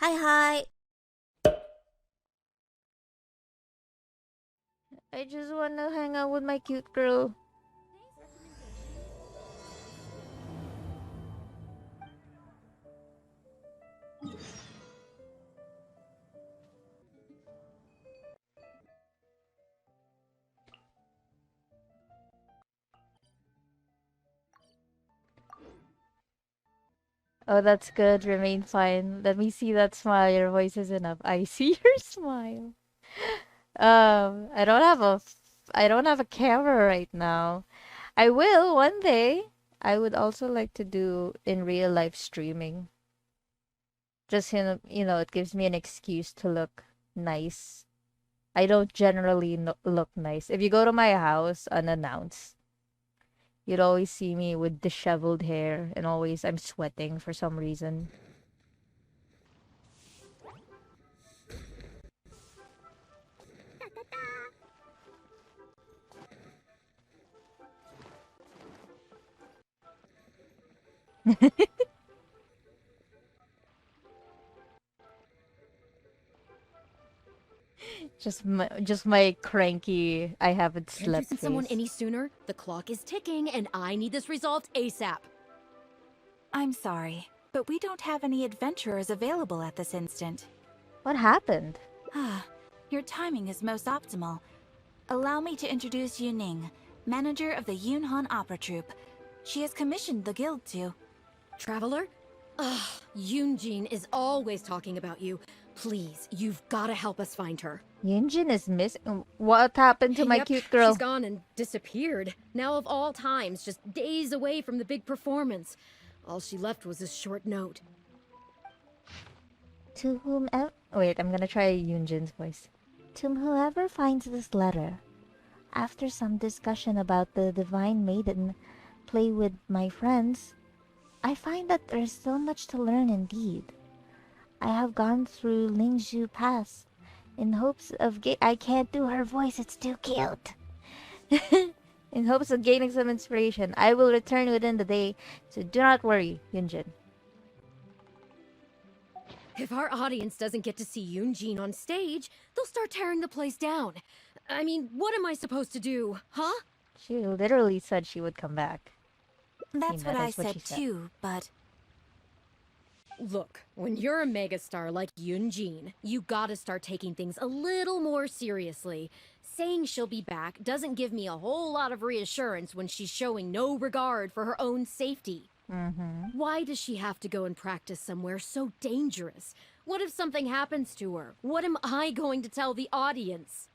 Hi, hi. I just wanna hang out with my cute girl. Oh, that's good. Remain fine. Let me see that smile. Your voice is enough. I see your smile. I don't have I don't have a camera right now. I will one day. I would also like to do in real life streaming. Just it gives me an excuse to look nice. I don't generally look nice. If you go to my house unannounced, you'd always see me with disheveled hair and always I'm sweating for some reason. Just my cranky I haven't Can't you slept send someone face. any sooner? The clock is ticking, and I need this resolved ASAP. I'm sorry, but we don't have any adventurers available at this instant. What happened? Ah, your timing is most optimal. Allow me to introduce Yuning, manager of the Yunhan Opera Troupe. She has commissioned the guild to... Traveler? Ugh, Yoonjin is always talking about you. Please, you've gotta help us find her. Yunjin is missing. What happened to my Yep, cute she's girl? gone and disappeared. Now of all times, just days away from the big performance. All she left was a short note. To whomever. Wait, I'm gonna try Yunjin's voice. To whoever finds this letter, after some discussion about the Divine Maiden play with my friends, I find that there's so much to learn indeed. I have gone through Lingzhu Pass in hopes of I can't do her voice, it's too cute. In hopes of gaining some inspiration. I will return within the day, so do not worry, Yunjin. If our audience doesn't get to see Yoonjin on stage, they'll start tearing the place down. I mean, what am I supposed to do, huh? She literally said she would come back. That's what I That's what she said said. too, but... Look, when you're a megastar like Yoonjin, you gotta start taking things a little more seriously. Saying she'll be back doesn't give me a whole lot of reassurance when she's showing no regard for her own safety. Why does she have to go and practice somewhere so dangerous? What if something happens to her? What am I going to tell the audience?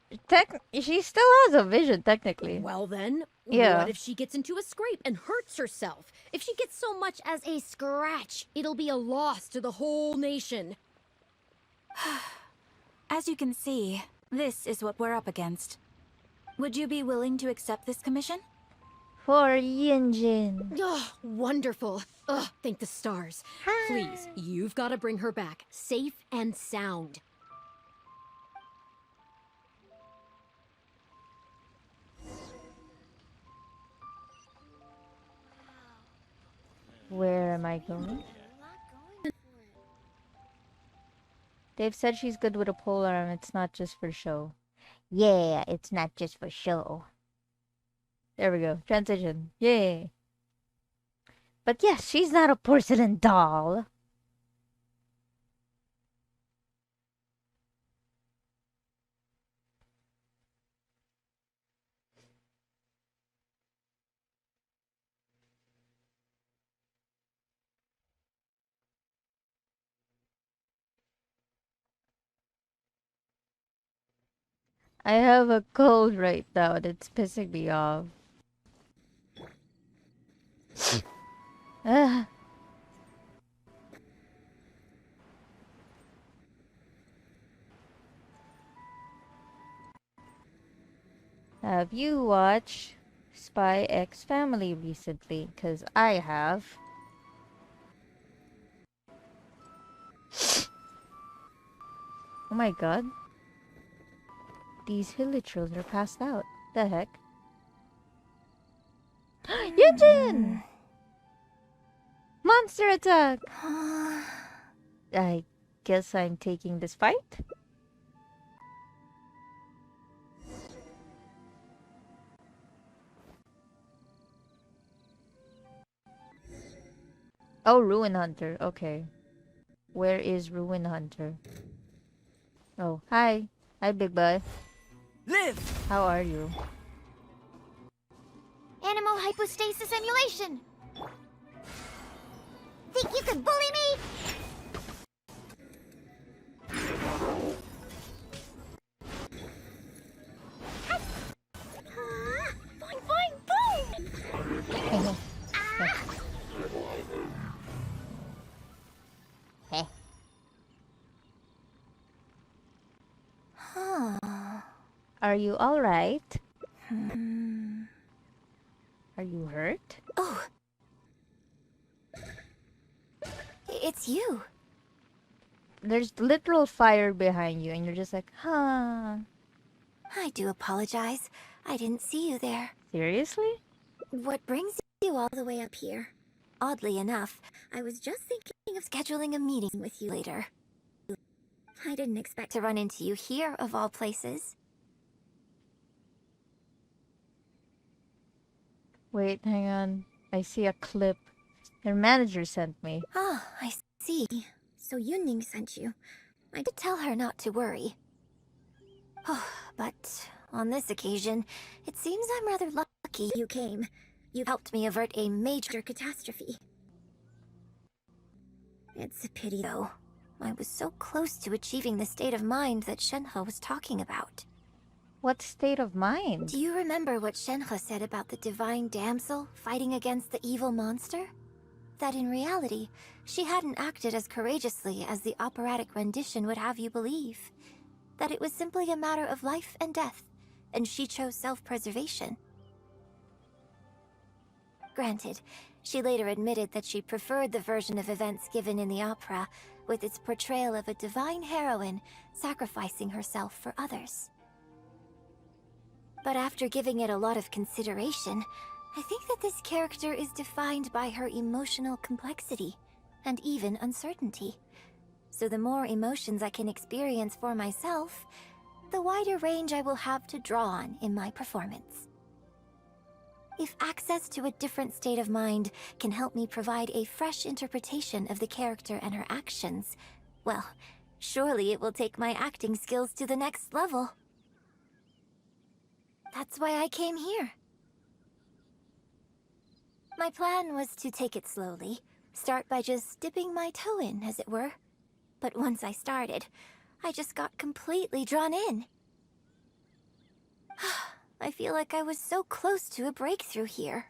She still has a vision, technically. Well then, Yeah. what if she gets into a scrape and hurts herself? If she gets so much as a scratch, it'll be a loss to the whole nation. As you can see, this is what we're up against. Would you be willing to accept this commission? For Yunjin. Ugh, wonderful. Ugh, thank the stars. Please, you've got to bring her back, safe and sound. Where am I going? They've said she's good with a polearm. It's not just for show. Yeah, it's not just for show. There we go. Transition. Yay. But yes, she's not a porcelain doll. I have a cold right now and it's pissing me off. Ugh. Have you watched Spy X Family recently? Because I have. Oh my god. These hilichurls are passed out. The heck? Yunjin! Monster attack! I Guess I'm taking this fight. Oh, Ruin Hunter. Okay. Where is Ruin Hunter? Oh, hi. Hi, big boy. Live! How are you? Animal hypostasis emulation! Think you can bully me? Boing, boing, boing! Heh. Are you alright? Are you hurt? Oh. It's you. There's literal fire behind you, and you're just like, huh. I do apologize. I didn't see you there. Seriously? What brings you all the way up here? Oddly enough, I was just thinking of scheduling a meeting with you later. I didn't expect to run into you here, of all places. Wait, hang on. I see a clip. Your manager sent me. Ah, I see. So Yunning sent you. I did tell her not to worry. Oh, but on this occasion, it seems I'm rather lucky you came. You helped me avert a major catastrophe. It's a pity, though. I was so close to achieving the state of mind that Shenhe was talking about. What state of mind? Do you remember what Shenhe said about the divine damsel fighting against the evil monster? That in reality, she hadn't acted as courageously as the operatic rendition would have you believe. That it was simply a matter of life and death, and she chose self-preservation. Granted, she later admitted that she preferred the version of events given in the opera, with its portrayal of a divine heroine sacrificing herself for others. But after giving it a lot of consideration, I think that this character is defined by her emotional complexity, and even uncertainty. So the more emotions I can experience for myself, the wider range I will have to draw on in my performance. If access to a different state of mind can help me provide a fresh interpretation of the character and her actions, well, surely it will take my acting skills to the next level. That's why I came here. My plan was to take it slowly, start by just dipping my toe in, as it were. But once I started, I just got completely drawn in. I feel like I was so close to a breakthrough here.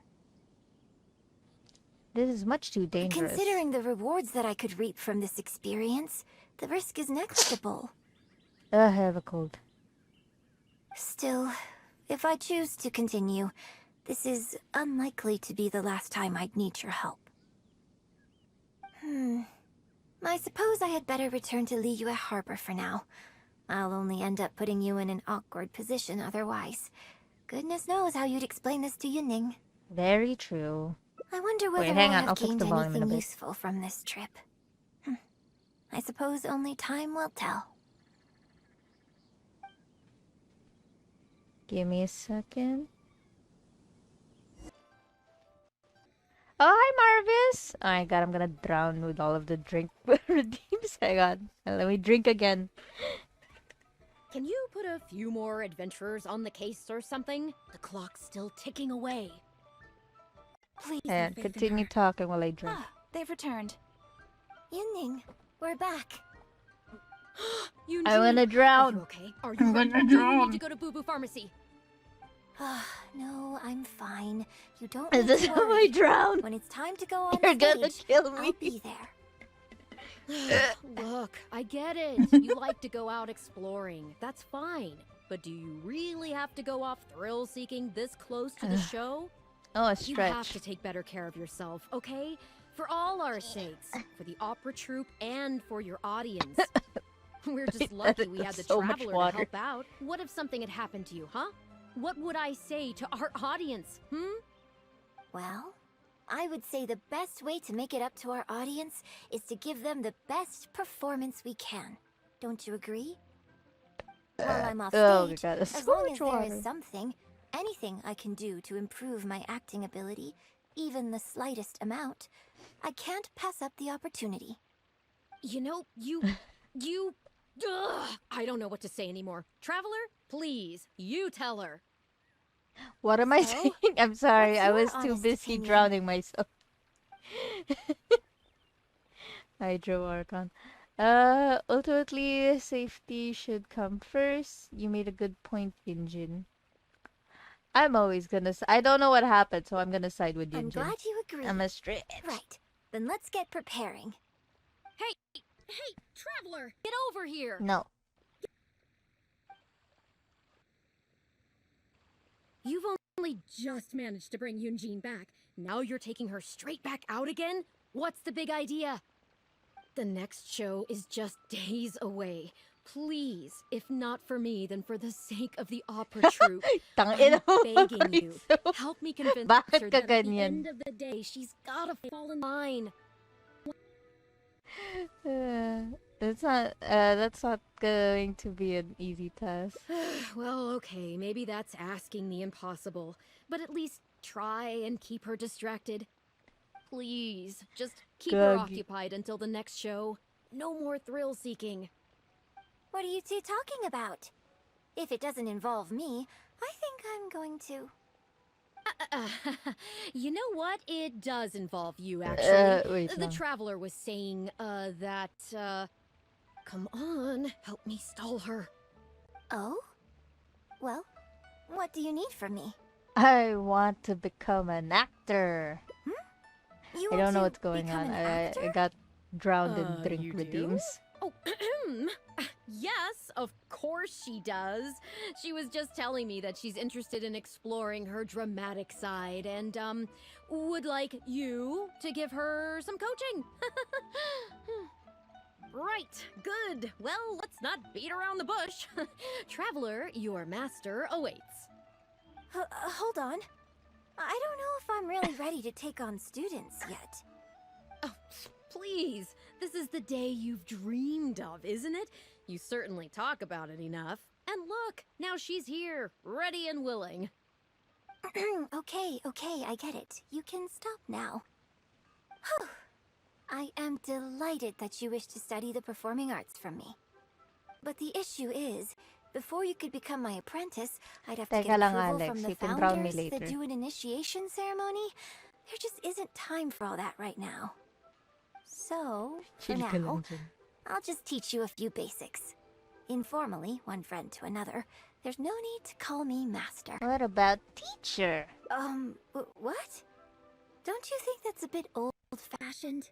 This is much too dangerous. Considering the rewards that I could reap from this experience, the risk is negligible. I have a cold. Still, if I choose to continue, this is unlikely to be the last time I'd need your help. I suppose I had better return to Liyue Harbor for now. I'll only end up putting you in an awkward position otherwise. Goodness knows how you'd explain this to Yunning. Very true. I wonder whether Wait, hang I'll on, have I'll fix gained the volume in a anything bit. useful from this trip. I suppose only time will tell. Give me a second. Oh, hi, Marvis! Oh my god, I'm gonna drown with all of the drink redeems. Hang on. Let me drink again. Can you put a few more adventurers on the case or something? The clock's still ticking away. Please, And have faith in continue her. talking while I drink. Ah, they've returned. Yunning, we're back. Yunjin, I'm gonna are drown. you okay? Are you ready? Do you need to go to Boo Boo Pharmacy? No, I'm fine. You don't Is need this to how I worry. drown? When it's time to go on You're stage, gonna kill me. I'll be there. Look, I get it. You like to go out exploring. That's fine. But do you really have to go off thrill-seeking this close to the show? Oh, a You have stretch. to take better care of yourself, okay? For all our sakes. For the opera troupe and for your audience. We're just lucky we had the So much traveler to water. help out. What if something had happened to you, huh? What would I say to our audience, Well, I would say the best way to make it up to our audience is to give them the best performance we can. Don't you agree? While I'm off Oh my stage, god, that's as so long much as there water. is something, anything I can do to improve my acting ability, even the slightest amount, I can't pass up the opportunity. You know, you... Ugh, I don't know what to say anymore. Traveler, please, you tell her. What am I So, saying? I'm sorry, what's I your was too honest busy opinion? drowning myself. Hydro Archon. Ultimately, safety should come first. You made a good point, Yunjin. I'm always gonna. I don't know what happened, so I'm gonna side with I'm Yunjin. glad you agree. I'm a straight. Right. Then let's get preparing. Hey, Traveler, get over here. No. You've only just managed to bring Yunjin back. Now you're taking her straight back out again? What's the big idea? The next show is just days away. Please, if not for me, then for the sake of the opera troupe, Tangina I'm mo, begging you. Paraiso. Help me convince Bakit her ka that at the ganyan? end of the day, she's gotta fall in line. That's not going to be an easy task. Well, okay, maybe that's asking the impossible. But at least try and keep her distracted. Please, just keep her Gagi. occupied until the next show. No more thrill-seeking. What are you two talking about? If it doesn't involve me, I think I'm going to... You know what? It does involve you, actually. Wait The lang. Traveler was saying, come on, help me stall her. Oh? Well, what do you need from me? I want to become an actor. You I want don't know to what's going become on. an I actor? got drowned in You drink do? redeems. Oh, yes, of course she does. She was just telling me that she's interested in exploring her dramatic side and, would like you to give her some coaching. Right, good. Well, let's not beat around the bush. Traveler, your master awaits. Hold on. I don't know if I'm really ready to take on students yet. Oh, please. This is the day you've dreamed of, isn't it? You certainly talk about it enough. And look, now she's here, ready and willing. Okay, I get it. You can stop now. Whew. I am delighted that you wish to study the performing arts from me. But the issue is, before you could become my apprentice, I'd have to Teka get lang, approval Alex. from the You can drown me founders that later. do an initiation ceremony. There just isn't time for all that right now. So, for Chill ka now, lang dyan. I'll just teach you a few basics. Informally, one friend to another, there's no need to call me master. What about teacher? What? Don't you think that's a bit old-fashioned?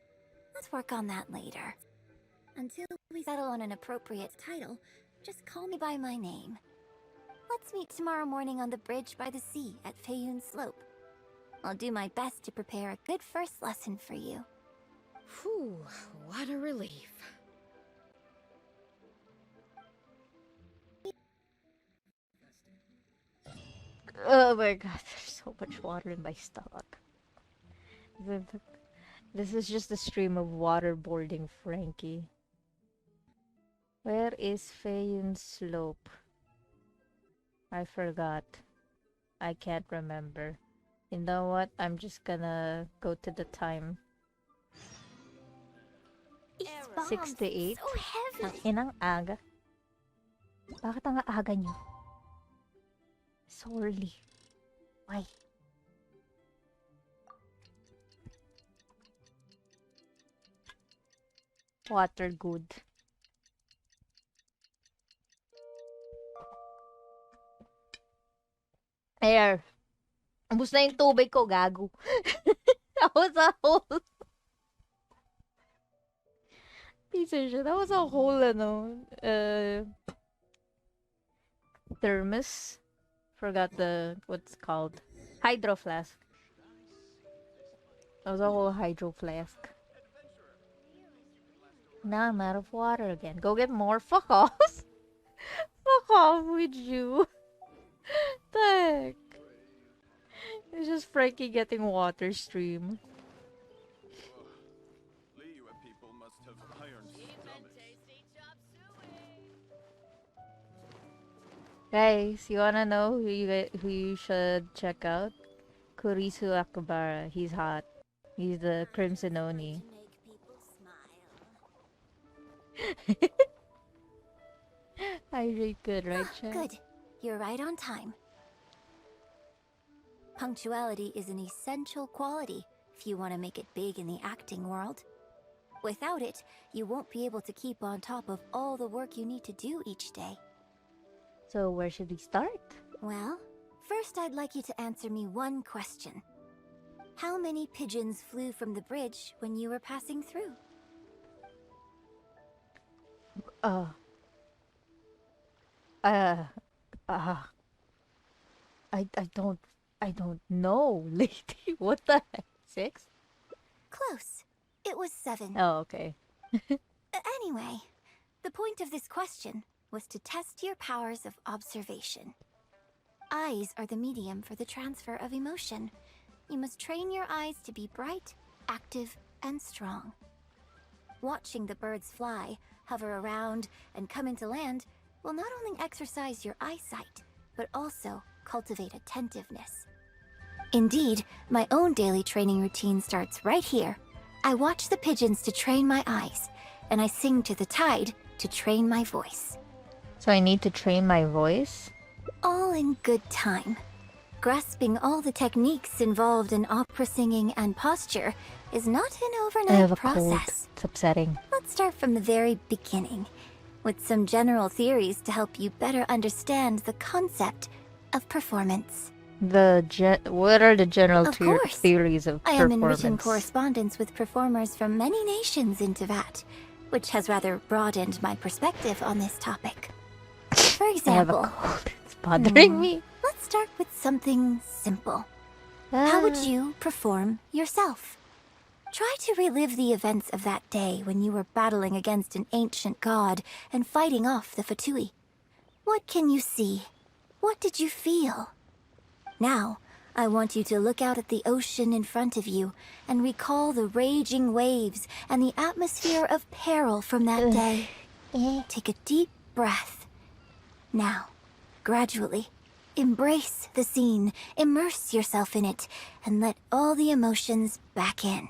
Let's work on that later. Until we settle on an appropriate title, just call me by my name. Let's meet tomorrow morning on the bridge by the sea at Feiyun Slope. I'll do my best to prepare a good first lesson for you. Whew, what a relief. Oh my god, there's so much water in my stomach. This is just a stream of waterboarding Frankie. Where is Feiyun Slope? I forgot. I can't remember. You know what? I'm just gonna go to the time. These bombs, 68? so heavy. Ang inang aga. Bakit ang aga nyo? So early. Why? Water good. Air. Ubus na yung tubig ko, gago. That was a whole... Piece of shit. That was a whole, thermos. Forgot what's called. Hydro flask. That was a whole hydro flask. Now I'm out of water again. Go get more. Fuck off. Fuck off with you. The heck? It's just Frankie getting water stream. Liyue people must have iron stomachs. Guys, you wanna know who you should check out? Kurisu Akabara. He's hot. He's the Crimson Oni. Make people smile. I rate good, right, Chad? Good. You're right on time. Punctuality is an essential quality if you want to make it big in the acting world. Without it, you won't be able to keep on top of all the work you need to do each day. So where should we start? Well, first I'd like you to answer me one question. How many pigeons flew from the bridge when you were passing through? Uh, uh, uh, I don't know, lady. What the heck? 6? Close. It was 7. Oh, okay. Anyway, the point of this question was to test your powers of observation. Eyes are the medium for the transfer of emotion. You must train your eyes to be bright, active, and strong. Watching the birds fly, hover around, and come into land will not only exercise your eyesight, but also cultivate attentiveness. Indeed, my own daily training routine starts right here. I watch the pigeons to train my eyes, and I sing to the tide to train my voice. So I need to train my voice? All in good time. Grasping all the techniques involved in opera singing and posture is not an I overnight have a cold. process. It's upsetting. Let's start from the very beginning, with some general theories to help you better understand the concept of performance. What are the general Of course. theories of I am in performance? written correspondence with performers from many nations in Teyvat, which has rather broadened my perspective on this topic. For I have a example, cold. It's bothering me. let's start with something simple. How would Ah. you perform yourself? Try to relive the events of that day when you were battling against an ancient god and fighting off the Fatui. What can you see? What did you feel? Now, I want you to look out at the ocean in front of you and recall the raging waves and the atmosphere of peril from that day. Take a deep breath. Now, gradually, embrace the scene, immerse yourself in it, and let all the emotions back in.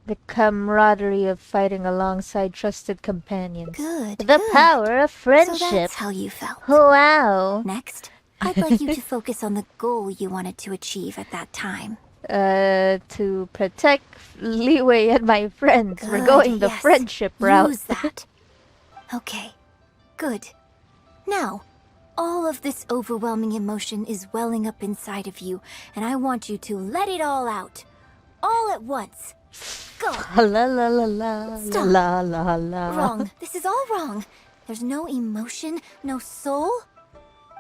The camaraderie of fighting alongside trusted companions. Good. The good. power of So friendship. that's how you felt. Wow. Next, I'd like you to focus on the goal you wanted to achieve at that time. To protect Leeway and my friends. We're Good, going the yes. friendship route. Use that. Okay, good. Now, all of this overwhelming emotion is welling up inside of you, and I want you to let it all out. All at once. Go. La la la la Stop. la la la. Wrong. This is all wrong. There's no emotion, no soul.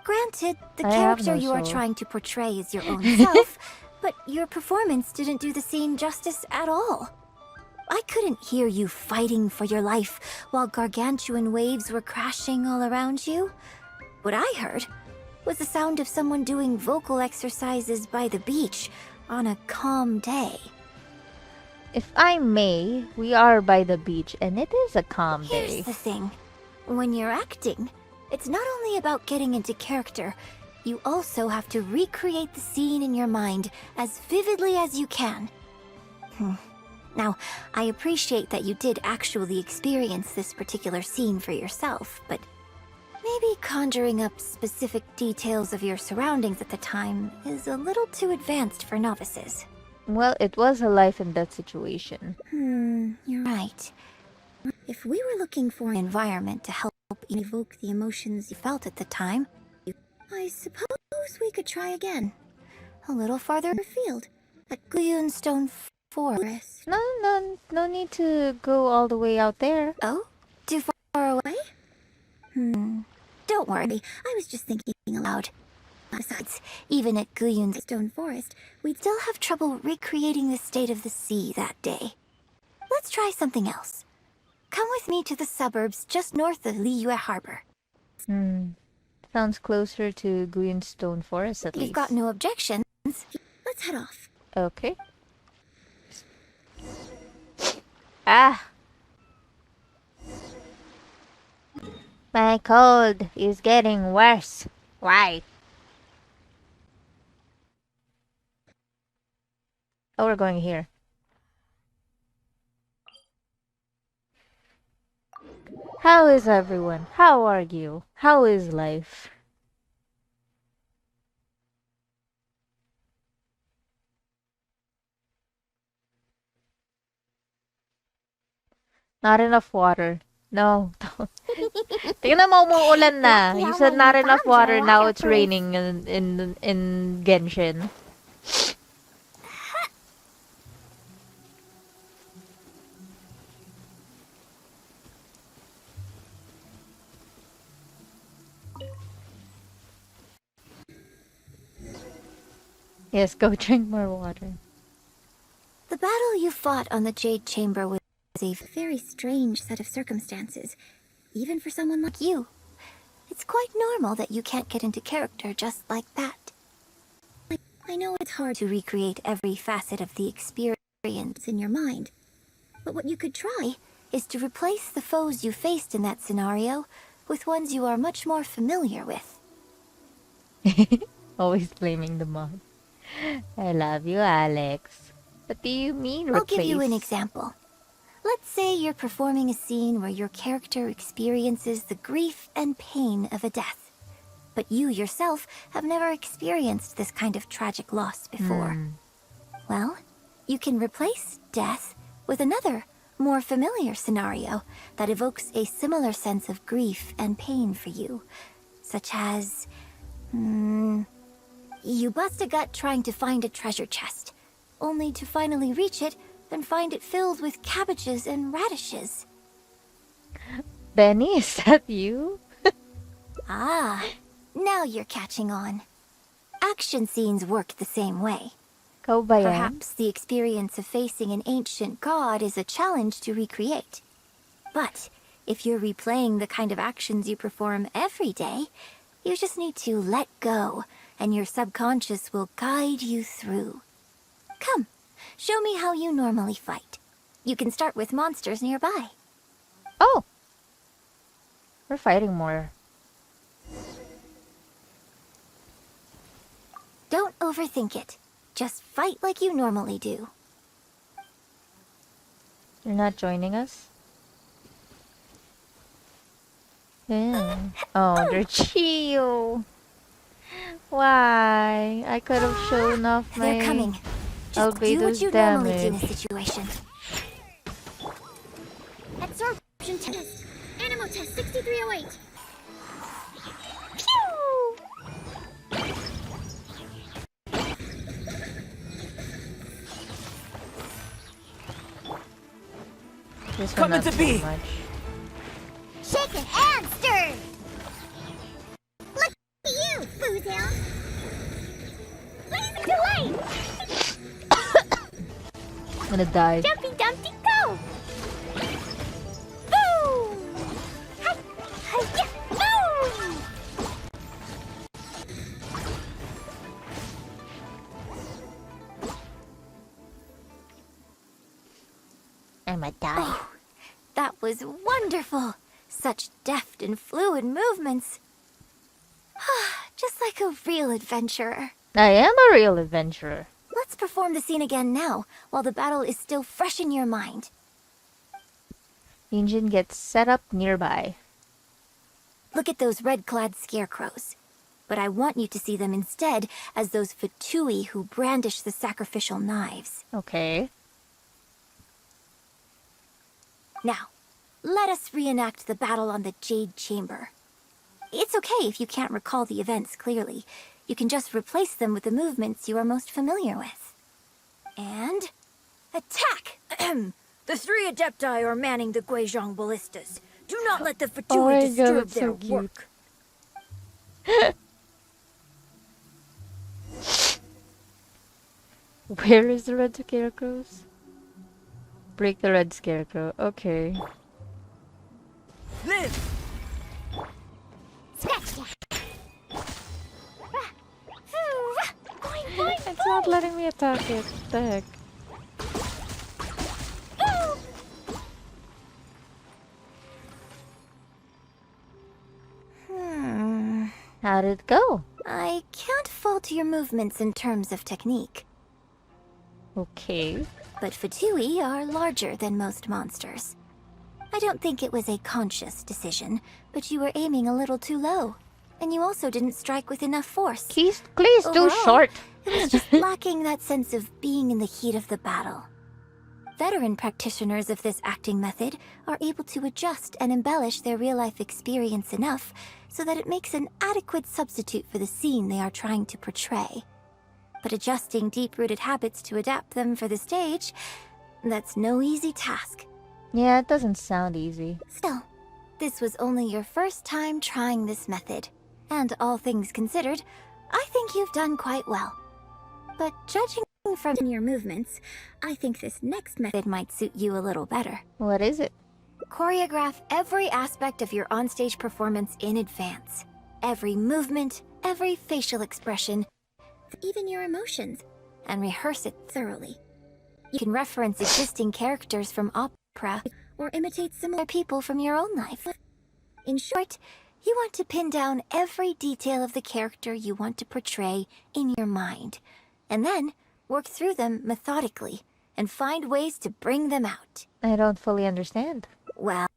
Granted, the I have character no you are soul. trying to portray is your own self, but your performance didn't do the scene justice at all. I couldn't hear you fighting for your life while gargantuan waves were crashing all around you. What I heard was the sound of someone doing vocal exercises by the beach on a calm day. If I may, we are by the beach, and it is a calm day. Here's the thing. When you're acting, it's not only about getting into character, you also have to recreate the scene in your mind as vividly as you can. Now, I appreciate that you did actually experience this particular scene for yourself, but maybe conjuring up specific details of your surroundings at the time is a little too advanced for novices. Well, it was a life and death situation. You're right. If we were looking for an environment to help evoke the emotions you felt at the time, I suppose we could try again. A little farther afield, at Guyunstone Forest. No need to go all the way out there. Oh? Too far away? Don't worry, I was just thinking aloud. Besides, even at Guyunstone Forest, we'd still have trouble recreating the state of the sea that day. Let's try something else. Come with me to the suburbs just north of Liyue Harbor. Sounds closer to Greenstone Forest at You've least. got no objections. Let's let's head off. Okay. Ah! My cold is getting worse. Why? Oh, we're going here. How is everyone? How are you? How is life? Not enough water. No, don't. Tingnan mo, umuulan na. Lucky You I said only not enough found water, your now it's waterproof. raining in Genshin. Yes, go drink more water. The battle you fought on the Jade Chamber was a very strange set of circumstances, even for someone like you. It's quite normal that you can't get into character just like that. I know it's hard to recreate every facet of the experience in your mind, but what you could try is to replace the foes you faced in that scenario with ones you are much more familiar with. Always blaming the mod. I love you, Alex. What do you mean replace? I'll give you an example. Let's say you're performing a scene where your character experiences the grief and pain of a death, but you yourself have never experienced this kind of tragic loss before. Well, you can replace death with another, more familiar scenario that evokes a similar sense of grief and pain for you, such as... you bust a gut trying to find a treasure chest, only to finally reach it and find it filled with cabbages and radishes. Benny, is that you? Ah, now you're catching on. Action scenes work the same way. Ikaw ba yan? Perhaps the experience of facing an ancient god is a challenge to recreate. But if you're replaying the kind of actions you perform every day, you just need to let go, and your subconscious will guide you through. Come, show me how you normally fight. You can start with monsters nearby. Oh! We're fighting more. Don't overthink it. Just fight like you normally do. You're not joining us? Yeah. Oh, they're chill. Why? I could have shown off my They're coming. Just do what Albedo's you normally do in damage. a situation. Absorption test. Animal test 6308. This one Coming not to too be. much. Shaken and stirred. Look at you, Foozle. What is the delay? I'm gonna die. Dumpty Dumpty go! Boom! Hi! Hi! Boom! I'ma die. Oh, that was wonderful! Such deft and fluid movements. Just like a real adventurer. I am a real adventurer. Let's perform the scene again now, while the battle is still fresh in your mind. Engine gets set up nearby. Look at those red-clad scarecrows. But I want you to see them instead as those Fatui who brandish the sacrificial knives. Okay. Now, let us reenact the battle on the Jade Chamber. It's okay if you can't recall the events clearly. You can just replace them with the movements you are most familiar with. And... attack! The 3 Adepti are manning the Guizhong ballistas. Do not let the Fatui Oh my God, disturb that's their so cute. work. Where is the red scarecrows? Break the red scarecrow. Okay. Live! Scratch that! Boing, boing, It's not letting me attack it. What the heck? How did it go? I can't fault your movements in terms of technique, Okay. but Fatui are larger than most monsters. I don't think it was a conscious decision, but you were aiming a little too low. And you also didn't strike with enough force. Please do Overall, short. It was just lacking that sense of being in the heat of the battle. Veteran practitioners of this acting method are able to adjust and embellish their real-life experience enough so that it makes an adequate substitute for the scene they are trying to portray. But adjusting deep-rooted habits to adapt them for the stage, that's no easy task. Yeah, it doesn't sound easy. Still, this was only your first time trying this method, and all things considered, I think you've done quite well. But judging from your movements, I think this next method might suit you a little better. What is it? Choreograph every aspect of your onstage performance in advance. Every movement, every facial expression, even your emotions, and rehearse it thoroughly. You can reference existing characters from opera or imitate similar people from your own life. In short, you want to pin down every detail of the character you want to portray in your mind, and then work through them methodically and find ways to bring them out. I don't fully understand. Well,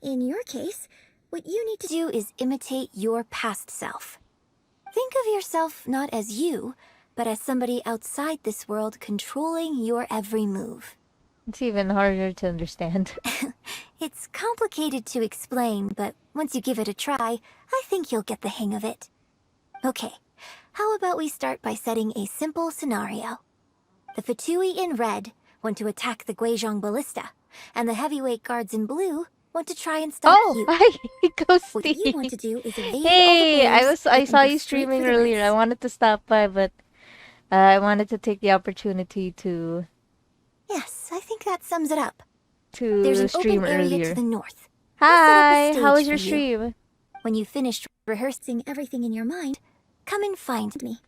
in your case, what you need to do is imitate your past self. Think of yourself not as you, but as somebody outside this world controlling your every move. It's even harder to understand. It's complicated to explain, but once you give it a try, I think you'll get the hang of it. Okay, how about we start by setting a simple scenario? The Fatui in red want to attack the Guizhong Ballista, and the heavyweight guards in blue want to try and stop you. Hi, What you Ghosty. want to do is evade all the Hey, blows I and saw go you straight streaming for the earlier. I rest. wanted to stop by, but I wanted to take the opportunity to Yes, I think that sums it up. There's an stream open area earlier. to the north. Hi, set up a how was stage your for you. stream? When you've finished rehearsing everything in your mind, come and find me.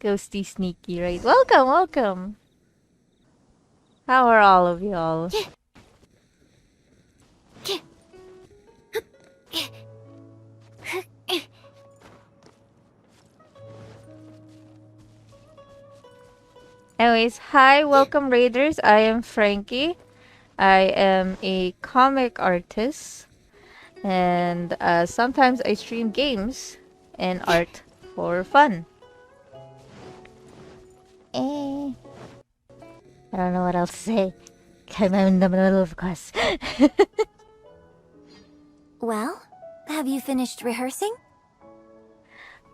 Ghosty sneaky, right? Welcome, welcome. How are all of y'all? Anyways, hi, welcome Raiders. I am Frankie. I am a comic artist, and sometimes I stream games and art for fun. I don't know what else to say. I'm in the middle of class. Well, have you finished rehearsing?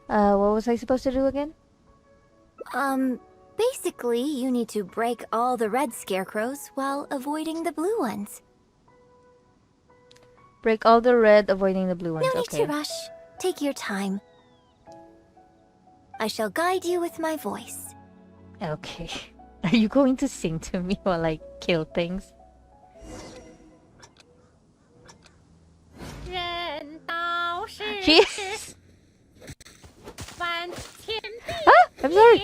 What was I supposed to do again? Basically, you need to break all the red scarecrows while avoiding the blue ones. Break all the red, avoiding the blue ones. No need Okay. to rush. Take your time. I shall guide you with my voice. Okay. Are you going to sing to me while I kill things? Jeez. Ah, I'm sorry.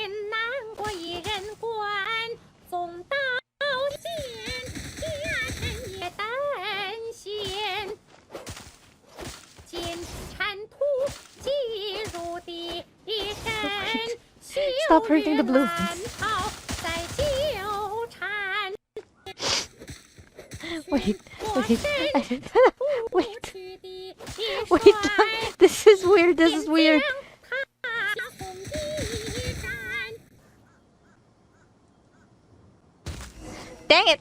Stop hurting the blue ones. Wait, wait, wait, this is weird, this is weird. Dang it!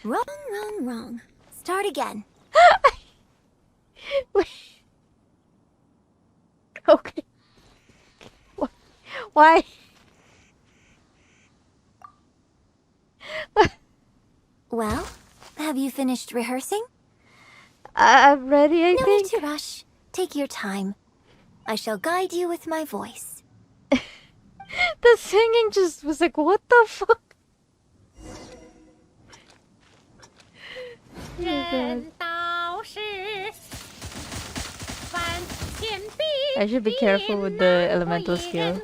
Wrong. Start again. Wait. Okay. Why? Well, have you finished rehearsing? I'm ready, I No need think. to rush. Take your time. I shall guide you with my voice. The singing just was like, what the fuck? Oh, God. I should be careful with the elemental skill.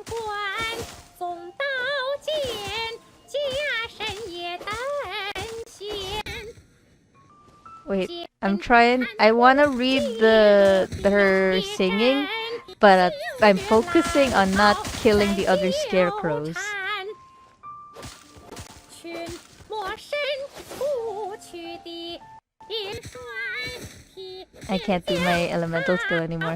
Wait, I'm trying. I wanna read her singing, but I'm focusing on not killing the other scarecrows. I can't do my elemental skill anymore.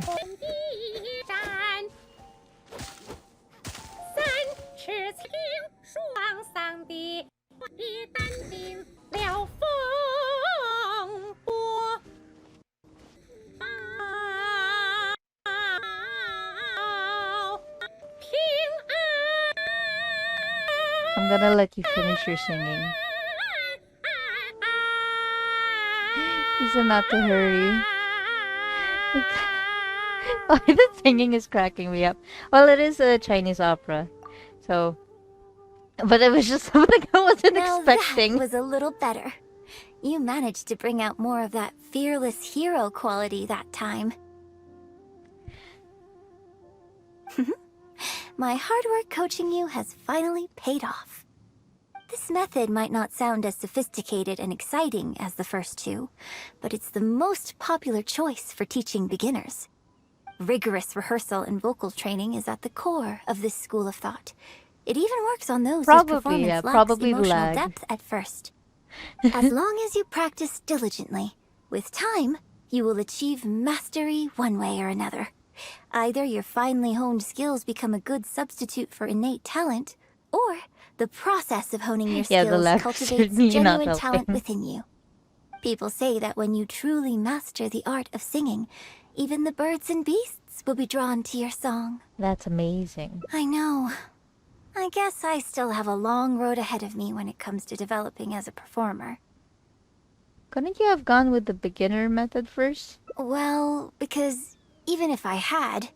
I'm gonna let you finish your singing. He said not to hurry. Oh, the singing is cracking me up. Well, it is a Chinese opera, so... But it was just something I wasn't expecting. That was a little better. You managed to bring out more of that fearless hero quality that time. My hard work coaching you has finally paid off. This method might not sound as sophisticated and exciting as the first two, but it's the most popular choice for teaching beginners. Rigorous rehearsal and vocal training is at the core of this school of thought. It even works on those whose performance lacks emotional depth at first. As long as you practice diligently, with time, you will achieve mastery one way or another. Either your finely honed skills become a good substitute for innate talent, or the process of honing your skills cultivates genuine talent within you. People say that when you truly master the art of singing, even the birds and beasts will be drawn to your song. That's amazing. I know. I guess I still have a long road ahead of me when it comes to developing as a performer. Couldn't you have gone with the beginner method first? Well, because even if I had,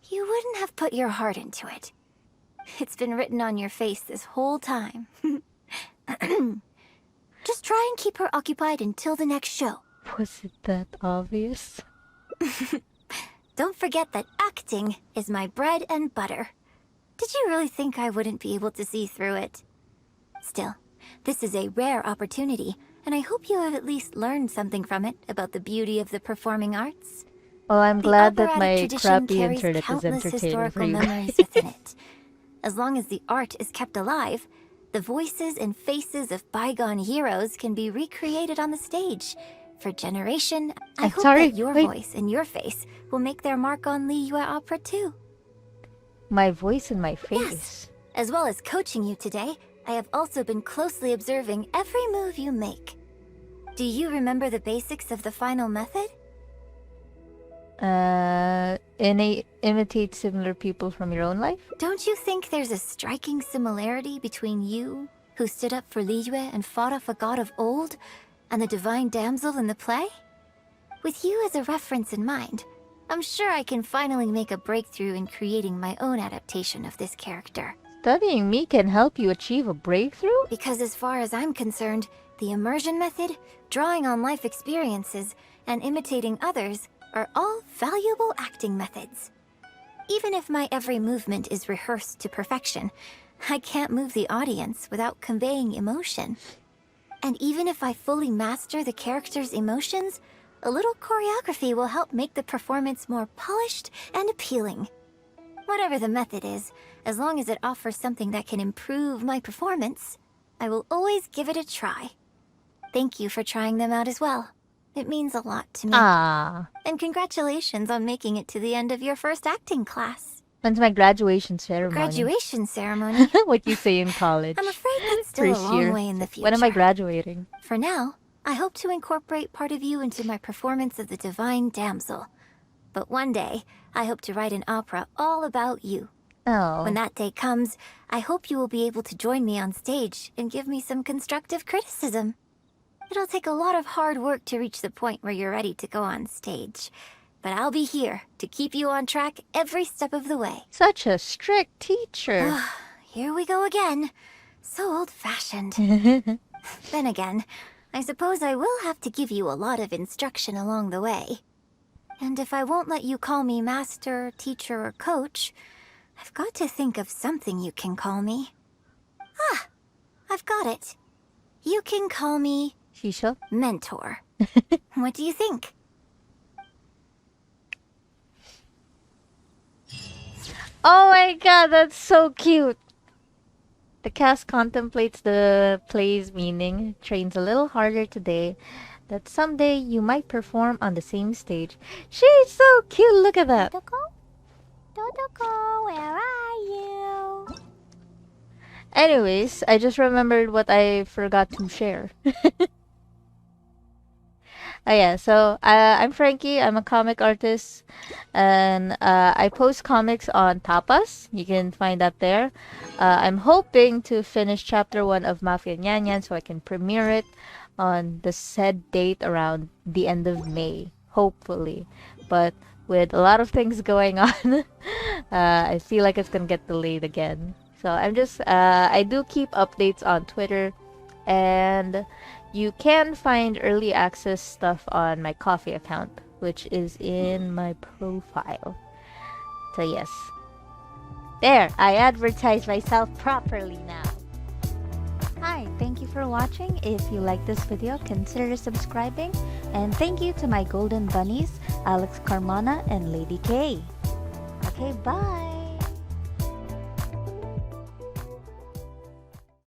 you wouldn't have put your heart into it. It's been written on your face this whole time. Just try and keep her occupied until the next show. Was it that obvious? Don't forget that acting is my bread and butter. Did you really think I wouldn't be able to see through it? Still, this is a rare opportunity, and I hope you have at least learned something from it about the beauty of the performing arts. Well, I'm glad that my tradition crappy carries internet is countless entertaining historical for you memories guys. within it. As long as the art is kept alive, the voices and faces of bygone heroes can be recreated on the stage. For generation, I hope that your voice and your face will make their mark on Liyue Opera too. My voice and my face? Yes. As well as coaching you today, I have also been closely observing every move you make. Do you remember the basics of the final method? Imitate similar people from your own life? Don't you think there's a striking similarity between you, who stood up for Liyue and fought off a god of old, and the divine damsel in the play? With you as a reference in mind, I'm sure I can finally make a breakthrough in creating my own adaptation of this character. Studying me can help you achieve a breakthrough? Because as far as I'm concerned, the immersion method, drawing on life experiences, and imitating others are all valuable acting methods. Even if my every movement is rehearsed to perfection, I can't move the audience without conveying emotion. And even if I fully master the character's emotions, a little choreography will help make the performance more polished and appealing. Whatever the method is, as long as it offers something that can improve my performance, I will always give it a try. Thank you for trying them out as well. It means a lot to me. Ah. And congratulations on making it to the end of your first acting class. When's my graduation ceremony? Graduation ceremony? What you say in college. I'm afraid that's still a First long year. way in the future. When am I graduating? For now, I hope to incorporate part of you into my performance of the Divine Damsel. But one day, I hope to write an opera all about you. Oh. When that day comes, I hope you will be able to join me on stage and give me some constructive criticism. It'll take a lot of hard work to reach the point where you're ready to go on stage. But I'll be here to keep you on track every step of the way. Such a strict teacher. Here we go again. So old-fashioned. Then again, I suppose I will have to give you a lot of instruction along the way. And if I won't let you call me master, teacher, or coach, I've got to think of something you can call me. Ah, I've got it. You can call me Shisha? mentor. What do you think? Oh my god, that's so cute. The cast contemplates the play's meaning, trains a little harder today, that someday you might perform on the same stage. She's so cute, look at that. Dodoko, where are you? Anyways, I just remembered what I forgot to share. Oh yeah, so I'm Frankie. I'm a comic artist, and I post comics on Tapas. You can find that there. I'm hoping to finish chapter 1 of Mafia Nyan Nyan so I can premiere it on the said date around the end of May, hopefully. But with a lot of things going on, I feel like it's gonna get delayed again. So I do keep updates on Twitter, and you can find early access stuff on my coffee account, which is in my profile. So yes. There, I advertise myself properly now. Hi, thank you for watching. If you like this video, consider subscribing. And thank you to my golden bunnies, Alex Carmona and Lady K. Okay, bye!